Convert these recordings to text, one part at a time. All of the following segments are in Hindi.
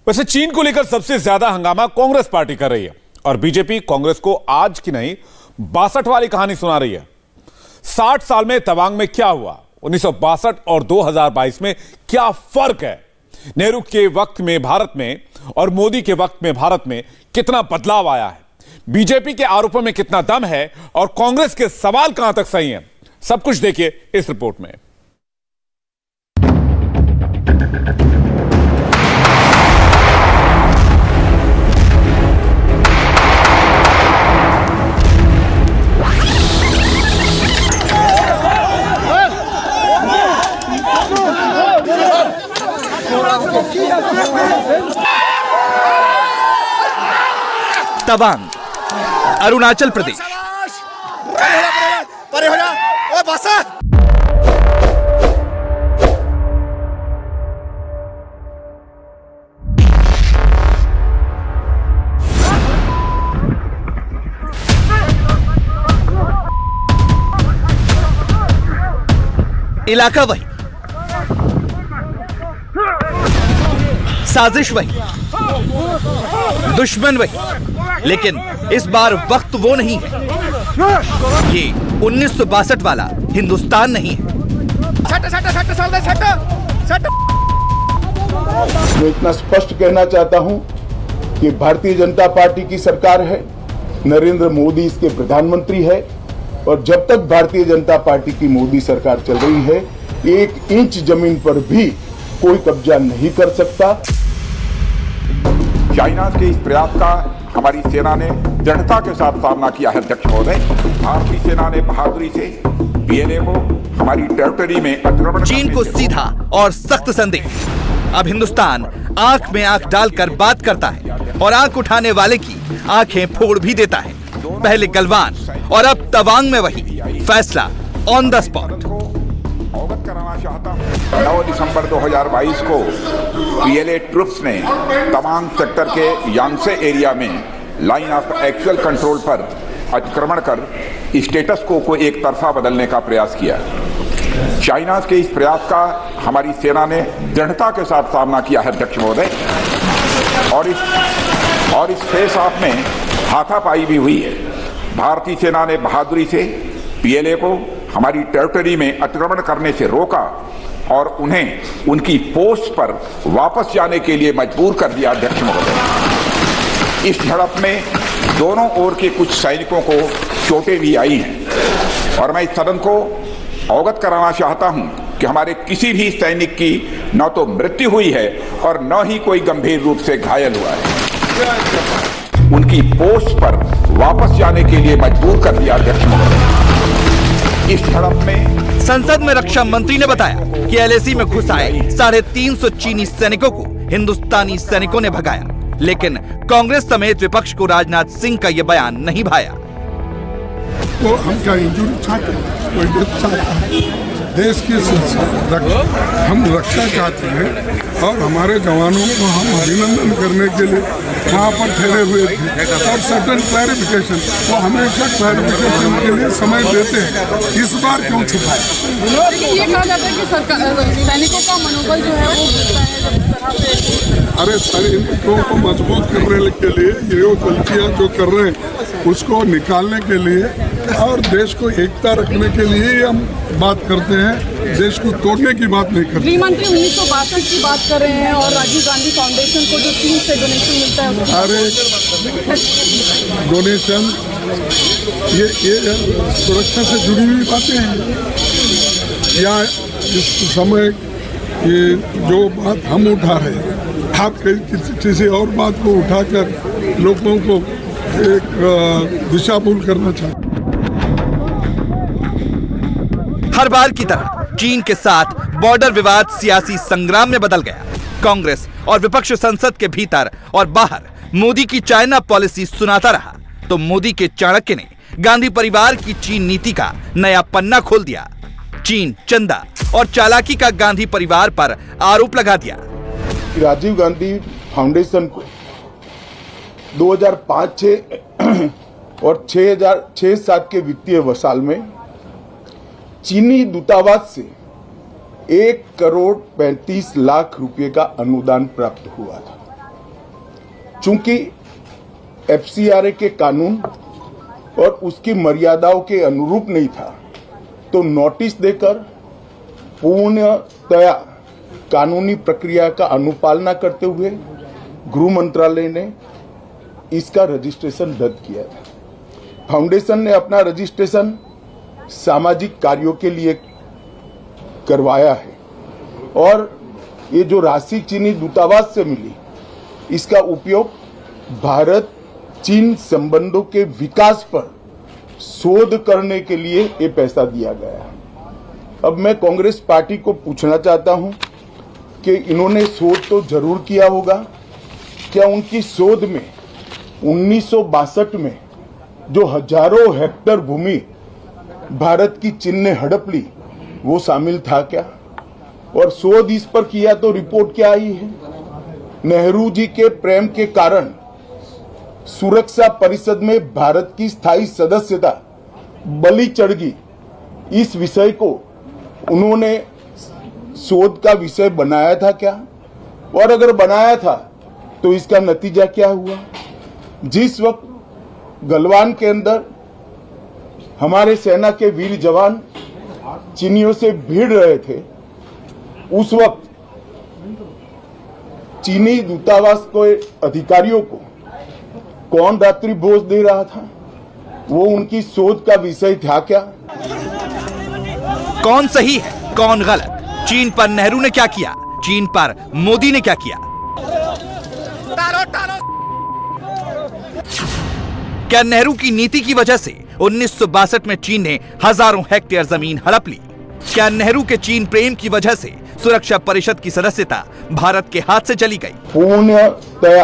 वैसे चीन को लेकर सबसे ज्यादा हंगामा कांग्रेस पार्टी कर रही है और बीजेपी कांग्रेस को आज की नहीं 62 वाली कहानी सुना रही है। 60 साल में तवांग में क्या हुआ, 1962 और 2022 में क्या फर्क है, नेहरू के वक्त में भारत में और मोदी के वक्त में भारत में कितना बदलाव आया है, बीजेपी के आरोपों में कितना दम है और कांग्रेस के सवाल कहां तक सही हैं, सब कुछ देखिए इस रिपोर्ट में। तवांग, अरुणाचल प्रदेश। परे हो जा, ओए बासा। इलाका वही, साजिश वही, दुश्मन वही, लेकिन इस बार वक्त वो नहीं है। ये 1962 वाला हिंदुस्तान नहीं है। मैं इतना स्पष्ट कहना चाहता हूं कि भारतीय जनता पार्टी की सरकार है, नरेंद्र मोदी इसके प्रधानमंत्री है और जब तक भारतीय जनता पार्टी की मोदी सरकार चल रही है, 1 इंच जमीन पर भी कोई कब्जा नहीं कर सकता। चाइना के इस प्रयास का हमारी सेना ने दृढ़ता के साथ सामना किया है। अध्यक्ष महोदय, भारतीय सेना ने बहादुरी से पीएलए को हमारी टेरिटरी में अतिक्रमण। चीन को सीधा और सख्त संदेश। अब हिंदुस्तान आंख में आंख डालकर बात करता है और आंख उठाने वाले की आंखें फोड़ भी देता है। पहले गलवान और अब तवांग में वही फैसला ऑन द स्पॉट। अवगत कराना चाहता हूं, 9 दिसंबर 2022 को पीएलए ट्रुप्स ने तवांग सेक्टर के यांसे एरिया में लाइन ऑफ एक्चुअल कंट्रोल पर अतिक्रमण कर स्टेटस को एक तरफा बदलने का प्रयास किया। चाइना के इस प्रयास का हमारी सेना ने दृढ़ता के साथ सामना किया है। अध्यक्ष महोदय, और इस फेस ऑफ में हाथापाई भी हुई है। भारतीय सेना ने बहादुरी से पीएलए को हमारी टेरिटरी में अतिक्रमण करने से रोका और उन्हें उनकी पोस्ट पर वापस जाने के लिए मजबूर कर दिया। अध्यक्ष महोदय, इस झड़प में दोनों ओर के कुछ सैनिकों को चोटें भी आई हैं और मैं इस सदन को अवगत कराना चाहता हूं कि हमारे किसी भी सैनिक की न तो मृत्यु हुई है और न ही कोई गंभीर रूप से घायल हुआ है। उनकी पोस्ट पर वापस जाने के लिए मजबूर कर दिया। अध्यक्ष महोदय, इस झड़प में संसद में रक्षा मंत्री ने बताया कि एलएसी में घुस आए 350 चीनी सैनिकों को हिंदुस्तानी सैनिकों ने भगाया, लेकिन कांग्रेस समेत विपक्ष को राजनाथ सिंह का यह बयान नहीं भाया। तो हम क्या इंजूरी चाहते हैं, कोई डेथ चाहता है, देश की हम रक्षा चाहते हैं और हमारे जवानों को हम अभिनंदन करने के लिए वहाँ पर ठहरे हुए थे और सडन क्लैरिफिकेशन, वो हमेशा क्लैरिफिकेशन के लिए समय देते हैं, इस बार क्यों छुपाए? ये कहा जाता है कि सरकार सैनिकों का मनोबल जो है वो गिरता है इस तरह से। अरे सैनिकों को मजबूत करने के लिए ये गलतियाँ जो कर रहे हैं उसको निकालने के लिए और देश को एकता रखने के लिए हम बात करते हैं, देश को तोड़ने की बात नहीं करते। गृह मंत्री 1962 की बात कर रहे हैं और राजीव गांधी फाउंडेशन को जो चीन से डोनेशन मिलता है। अरे डोनेशन ये सुरक्षा से जुड़ी हुई बातें हैं या इस समय ये जो बात हम उठा रहे हैं, आप किसी और बात को उठाकर लोगों को एक दिशा भूल करना चाहते। हर बार की तरह चीन के साथ बॉर्डर विवाद सियासी संग्राम में बदल गया। कांग्रेस और विपक्ष संसद के भीतर और बाहर मोदी की चाइना पॉलिसी सुनाता रहा तो मोदी के चाणक्य ने गांधी परिवार की चीन नीति का नया पन्ना खोल दिया। चीन चंदा और चालाकी का गांधी परिवार पर आरोप लगा दिया। राजीव गांधी फाउंडेशन को 2005-6 और 2006-07 के वित्तीय वर्ष में चीनी दूतावास से 1 करोड़ 35 लाख रुपए का अनुदान प्राप्त हुआ था। चूंकि FCRA के कानून और उसकी मर्यादाओं के अनुरूप नहीं था, तो नोटिस देकर पूर्णतया कानूनी प्रक्रिया का अनुपालना करते हुए गृह मंत्रालय ने इसका रजिस्ट्रेशन रद्द किया था। फाउंडेशन ने अपना रजिस्ट्रेशन सामाजिक कार्यों के लिए करवाया है और ये जो राशि चीनी दूतावास से मिली, इसका उपयोग भारत चीन संबंधों के विकास पर शोध करने के लिए ये पैसा दिया गया। अब मैं कांग्रेस पार्टी को पूछना चाहता हूं कि इन्होंने शोध तो जरूर किया होगा, क्या उनकी शोध में 1962 में जो हजारों हेक्टेयर भूमि भारत की चीन ने हड़प ली वो शामिल था क्या? और शोध इस पर किया तो रिपोर्ट क्या आई है? नेहरू जी के प्रेम के कारण सुरक्षा परिषद में भारत की स्थायी सदस्यता बलि चढ़ गई। इस विषय को उन्होंने शोध का विषय बनाया था क्या? और अगर बनाया था तो इसका नतीजा क्या हुआ? जिस वक्त गलवान के अंदर हमारे सेना के वीर जवान चीनियों से भिड़ रहे थे, उस वक्त चीनी दूतावास के अधिकारियों को कौन रात्रि भोज दे रहा था? वो उनकी शोध का विषय था क्या? कौन सही है, कौन गलत? चीन पर नेहरू ने क्या किया, चीन पर मोदी ने क्या किया? क्या नेहरू की नीति की वजह से 1962 में चीन ने हजारों हेक्टेयर जमीन हड़प ली? क्या नेहरू के चीन प्रेम की वजह से सुरक्षा परिषद की सदस्यता भारत के हाथ से चली गई?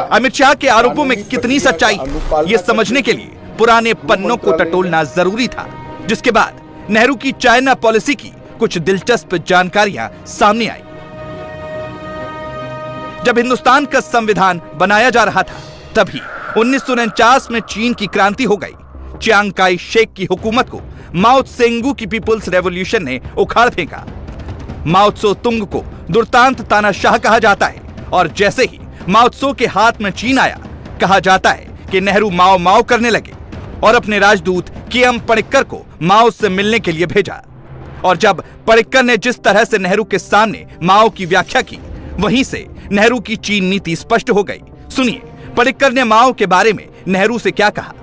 अमित शाह के आरोपों में कितनी सच्चाई है, ये समझने के लिए पुराने पन्नों को टटोलना जरूरी था, जिसके बाद नेहरू की चाइना पॉलिसी की कुछ दिलचस्प जानकारियां सामने आई। जब हिंदुस्तान का संविधान बनाया जा रहा था, तभी 1949 में चीन की क्रांति हो गई। चियांग काई शेक की हुकूमत को माओ त्सेंगू की पीपुल्स रेवोल्यूशन ने उखाड़ फेंका। माओ त्सो तुंग को दुर्दांत तानाशाह कहा जाता है और जैसे ही माओ त्सो के हाथ में चीन आया, कहा जाता है कि नेहरू माओ माओ करने लगे और अपने राजदूत के.एम. पणिक्कर को माओ से मिलने के लिए भेजा। और जब पणिक्कर ने जिस तरह से नेहरू के सामने माओ की व्याख्या की, वहीं से नेहरू की चीन नीति स्पष्ट हो गई। सुनिए पणिक्कर ने माओ के बारे में नेहरू से क्या कहा।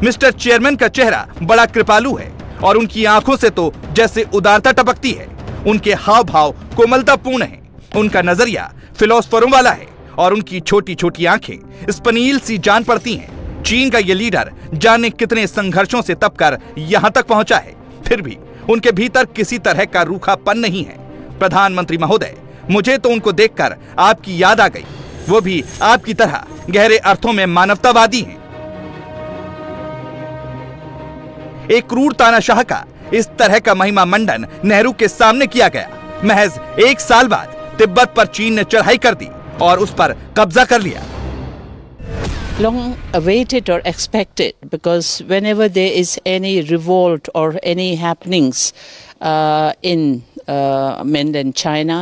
मिस्टर चेयरमैन का चेहरा बड़ा कृपालु है और उनकी आंखों से तो जैसे उदारता टपकती है। उनके हाव भाव कोमलतापूर्ण है। उनका नजरिया फिलोसफरों वाला है और उनकी छोटी छोटी आंखें स्पनील सी जान पड़ती हैं। चीन का ये लीडर जाने कितने संघर्षों से तपकर यहां तक पहुंचा है, फिर भी उनके भीतर किसी तरह का रूखापन नहीं है। प्रधानमंत्री महोदय, मुझे तो उनको देखकर आपकी याद आ गई। वो भी आपकी तरह गहरे अर्थों में मानवतावादी हैं। एक क्रूर तानाशाह का इस तरह का महिमा मंडन नेहरू के सामने किया गया। महज 1 साल बाद तिब्बत पर चीन ने चढ़ाई कर दी और उस पर कब्जा कर लिया। Long awaited or expected, because whenever there is any revolt or any happenings in mainland China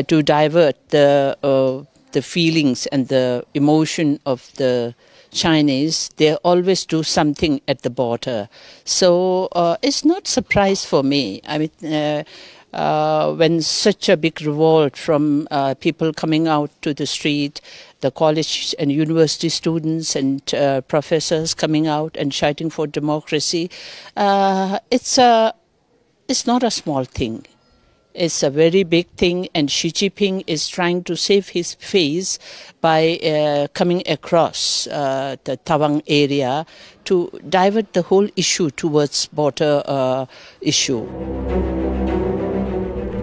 to divert the feelings and the emotion of the Chinese, they always do something at the border. So it's not surprise for me. I mean, when such a big revolt from people coming out to the street, the college and university students and professors coming out and shouting for democracy, it's not a small thing. It's a very big thing, and Xi Jinping is trying to save his face by coming across the Tawang area to divert the whole issue towards border issue.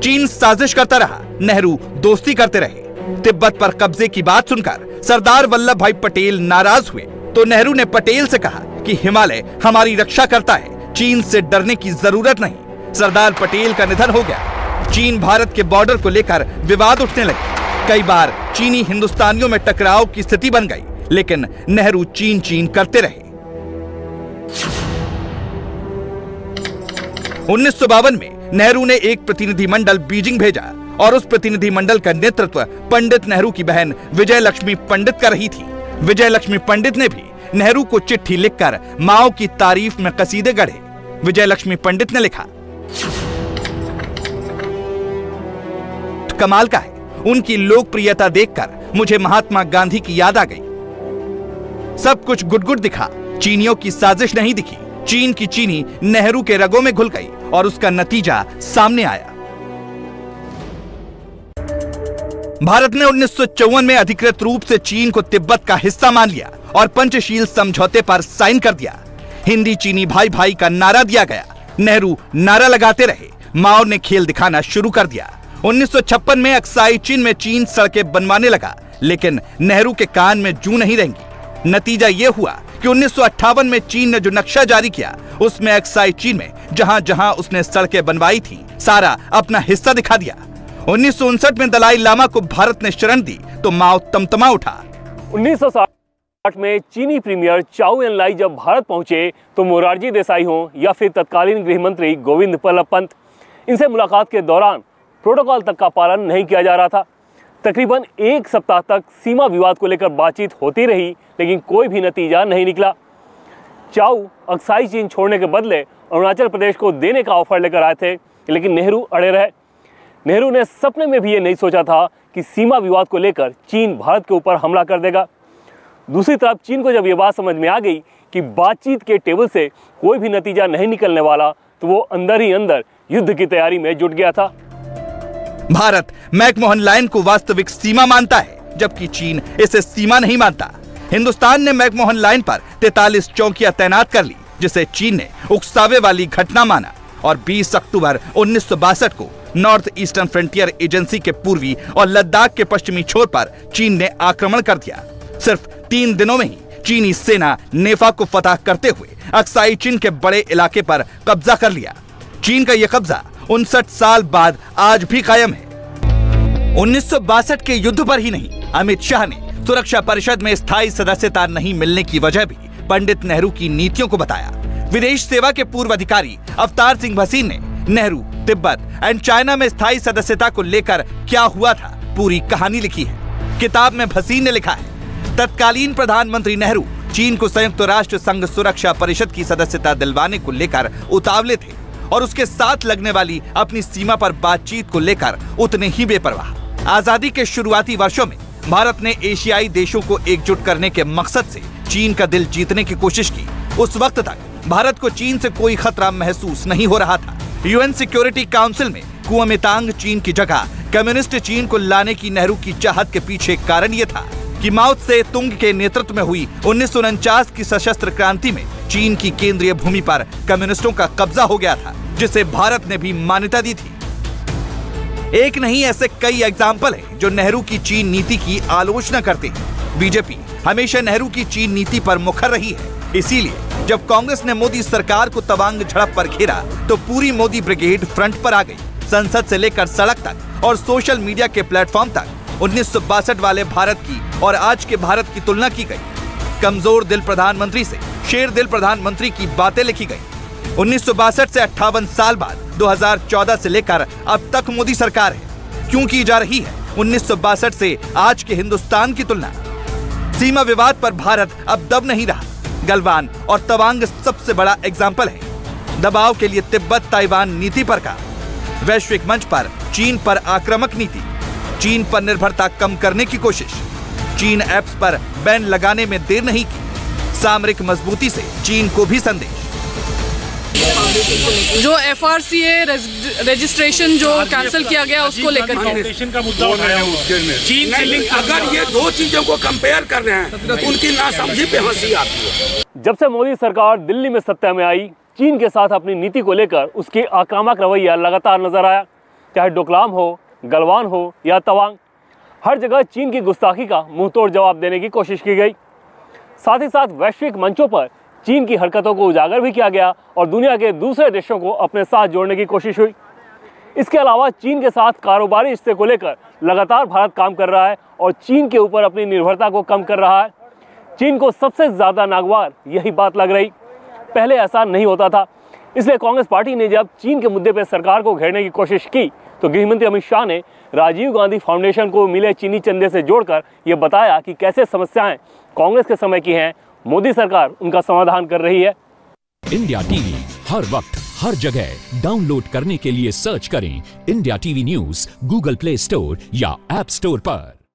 चीन साजिश करता रहा, नेहरू दोस्ती करते रहे। तिब्बत पर कब्जे की बात सुनकर सरदार वल्लभ भाई पटेल नाराज हुए तो नेहरू ने पटेल से कहा कि हिमालय हमारी रक्षा करता है, चीन से डरने की जरूरत नहीं। सरदार पटेल का निधन हो गया। चीन भारत के बॉर्डर को लेकर विवाद उठने लगे। कई बार चीनी हिंदुस्तानियों में टकराव की स्थिति बन गई, लेकिन नेहरू चीन चीन करते रहे। 1952 में नेहरू ने एक प्रतिनिधिमंडल बीजिंग भेजा और उस प्रतिनिधिमंडल का नेतृत्व पंडित नेहरू की बहन विजय लक्ष्मी पंडित कर रही थी। विजय लक्ष्मी पंडित ने भी नेहरू को चिट्ठी लिखकर माओ की तारीफ में कसीदे गढ़े। विजय लक्ष्मी पंडित ने लिखा, कमाल का है, उनकी लोकप्रियता देखकर मुझे महात्मा गांधी की याद आ गई। सब कुछ गुड दिखा, चीनियों की साजिश नहीं दिखी। चीन की चीनी नेहरू के रगों में घुल गई और उसका नतीजा सामने आया। भारत ने 1954 में अधिकृत रूप से चीन को तिब्बत का हिस्सा मान लिया और पंचशील समझौते पर साइन कर दिया। हिंदी चीनी भाई भाई का नारा दिया गया। नेहरू नारा लगाते रहे, माओ ने खेल दिखाना शुरू कर दिया। 1956 में अक्साई चीन में चीन सड़कें बनवाने लगा, लेकिन नेहरू के कान में जू नहीं रहेंगी। नतीजा यह हुआ कि 1958 में चीन ने जो नक्शा जारी किया, उसमें अक्साई चीन में जहां जहां उसने सड़कें बनवाई थी, सारा अपना हिस्सा दिखा दिया। 1959 में दलाई लामा को भारत ने शरण दी तो माओ तमतमा उठा। 1960 में चीनी प्रीमियर चाउ एन-लाई जब भारत पहुंचे तो मोरारजी देसाई हो या फिर तत्कालीन गृह मंत्री गोविंद बल्लभ पंत, इनसे मुलाकात के दौरान प्रोटोकॉल तक का पालन नहीं किया जा रहा था। तकरीबन एक सप्ताह तक सीमा विवाद को लेकर बातचीत होती रही, लेकिन कोई भी नतीजा नहीं निकला। चाउ अक्साई चीन छोड़ने के बदले अरुणाचल प्रदेश को देने का ऑफर लेकर आए थे, लेकिन नेहरू अड़े रहे। नेहरू ने सपने में भी ये नहीं सोचा था कि सीमा विवाद को लेकर चीन भारत के ऊपर हमला कर देगा। दूसरी तरफ चीन को जब ये बात समझ में आ गई कि बातचीत के टेबल से कोई भी नतीजा नहीं निकलने वाला, तो वो अंदर ही अंदर युद्ध की तैयारी में जुट गया था। भारत मैकमोहन लाइन को वास्तविक सीमा मानता है, जबकि चीन इसे सीमा नहीं मानता। हिंदुस्तान ने मैकमोहन लाइन पर 43 चौकियां तैनात कर ली, जिसे चीन ने उकसावे वाली घटना माना और 20 अक्टूबर 1962 को नॉर्थ ईस्टर्न फ्रंटियर एजेंसी के पूर्वी और लद्दाख के पश्चिमी छोर पर चीन ने आक्रमण कर दिया। सिर्फ 3 दिनों में ही चीनी सेना नेफा को फतह करते हुए अक्साई चीन के बड़े इलाके पर कब्जा कर लिया। चीन का यह कब्जा 59 साल बाद आज भी कायम है। 1962 के युद्ध पर ही नहीं, अमित शाह ने सुरक्षा परिषद में स्थायी सदस्यता नहीं मिलने की वजह भी पंडित नेहरू की नीतियों को बताया। विदेश सेवा के पूर्व अधिकारी अवतार सिंह भसीन ने नेहरू, तिब्बत एंड चाइना में स्थायी सदस्यता को लेकर क्या हुआ था पूरी कहानी लिखी है। किताब में भसीन ने लिखा है, तत्कालीन प्रधानमंत्री नेहरू चीन को संयुक्त राष्ट्र संघ सुरक्षा परिषद की सदस्यता दिलवाने को लेकर उतावले थे और उसके साथ लगने वाली अपनी सीमा पर बातचीत को लेकर उतने ही बेपरवाह। आजादी के शुरुआती वर्षों में भारत ने एशियाई देशों को एकजुट करने के मकसद से चीन का दिल जीतने की कोशिश की। उस वक्त तक भारत को चीन से कोई खतरा महसूस नहीं हो रहा था। यूएन सिक्योरिटी काउंसिल में कुओमितांग चीन की जगह कम्युनिस्ट चीन को लाने की नेहरू की चाहत के पीछे कारण ये था कि माओ से तुंग के नेतृत्व में हुई 1949 की सशस्त्र क्रांति में चीन की केंद्रीय भूमि पर कम्युनिस्टों का कब्जा हो गया था, जिसे भारत ने भी मान्यता दी थी। एक नहीं, ऐसे कई एग्जाम्पल हैं जो नेहरू की चीन नीति की आलोचना करते हैं। बीजेपी हमेशा नेहरू की चीन नीति पर मुखर रही है। इसीलिए जब कांग्रेस ने मोदी सरकार को तवांग झड़प पर घेरा तो पूरी मोदी ब्रिगेड फ्रंट पर आ गई। संसद से लेकर सड़क तक और सोशल मीडिया के प्लेटफॉर्म तक 1962 वाले भारत की और आज के भारत की तुलना की गई। कमजोर दिल प्रधानमंत्री से शेर दिल प्रधानमंत्री की बातें लिखी गई। 1962 से 58 साल बाद 2014 से लेकर अब तक मोदी सरकार है। क्यों की जा रही है 1962 से आज के हिंदुस्तान की तुलना? सीमा विवाद पर भारत अब दब नहीं रहा। गलवान और तवांग सबसे बड़ा एग्जाम्पल है। दबाव के लिए तिब्बत ताइवान नीति पर का वैश्विक मंच पर चीन पर आक्रामक नीति, चीन पर निर्भरता कम करने की कोशिश, चीन ऐप्स पर बैन लगाने में देर नहीं की, सामरिक मजबूती से चीन को भी संदेश। जो FRCA रजिस्ट्रेशन जो कैंसिल किया गया उसको लेकर का मुद्दा उठाया चीन से लिंक। अगर ये दो चीजों को कंपेयर कर रहे हैं तो उनकी नासमझी पे हंसी आती है। जब से मोदी सरकार दिल्ली में सत्ता में आई, चीन के साथ अपनी नीति को लेकर उसकी आक्रामक रवैया लगातार नजर आया। चाहे डोकलाम हो, गलवान हो या तवांग, हर जगह चीन की गुस्ताखी का मुंहतोड़ जवाब देने की कोशिश की गई। साथ ही साथ वैश्विक मंचों पर चीन की हरकतों को उजागर भी किया गया और दुनिया के दूसरे देशों को अपने साथ जोड़ने की कोशिश हुई। इसके अलावा चीन के साथ कारोबारी रिश्ते को लेकर लगातार भारत काम कर रहा है और चीन के ऊपर अपनी निर्भरता को कम कर रहा है। चीन को सबसे ज़्यादा नागवार यही बात लग रही। पहले ऐसा नहीं होता था, इसलिए कांग्रेस पार्टी ने जब चीन के मुद्दे पर सरकार को घेरने की कोशिश की तो गृहमंत्री अमित शाह ने राजीव गांधी फाउंडेशन को मिले चीनी चंदे से जोड़कर ये बताया कि कैसे समस्याएं कांग्रेस के समय की हैं, मोदी सरकार उनका समाधान कर रही है। इंडिया टीवी हर वक्त हर जगह डाउनलोड करने के लिए सर्च करें India TV news Google play store या ऐप स्टोर पर।